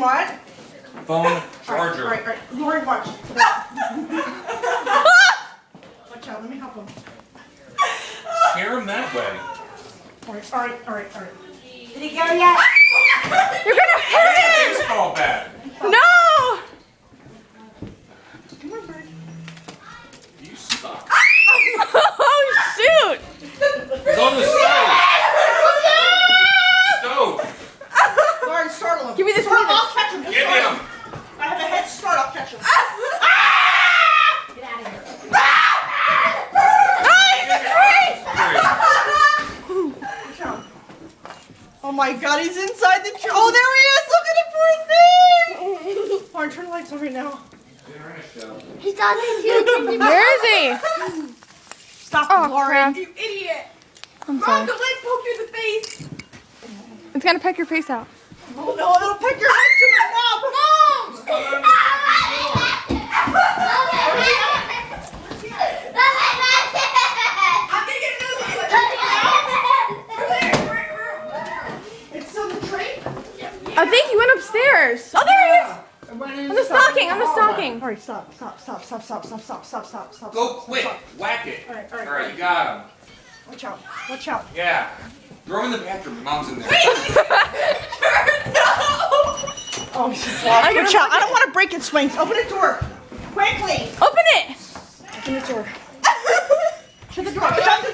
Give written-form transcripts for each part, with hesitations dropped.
Doing what? Phone charger. All right. Lori, watch. Watch out. Let me help him. Scare him that way. All right. Did he go yet? You're gonna hurt him! Baseball bat. No! Come on, bird. You suck. Oh shoot! He's on the stove. Stove. Lori, startle him. Give me this Startle him. penis. I'll catch him. Just Get startle him. I have a head start. I'll catch him. Get out of here. Watch out. Oh my God, he's inside the tree. Oh, there he is. Look at him, poor thing. Lauren, turn the lights on right now. He's on the YouTube. Where is he? Stop, Oh, Lauren. crap. You idiot. I'm Mom, sorry. don't let it poke you in the face. It's gonna peck your face out. Oh no, it'll pick your head to it now. Mom! I'm gonna get another one. It's still in the tree? I think he went upstairs. Oh, there he is! On the stocking, on the stocking. All right, stop. Go quick. Whack it. All right. All right, you got him. Watch out. Yeah. Throw him in the bathroom. Mom's in there. Oh, she's lost. Watch out. I don't want to break its wings. Open the door. Quickly. Open it! Open the door. Shut the door. Shut the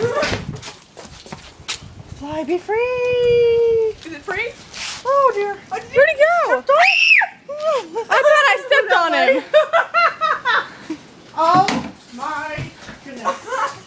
door. Fly, be free. Is it free? Oh, dear. Where'd he go? I thought I stepped on him. Oh, my goodness.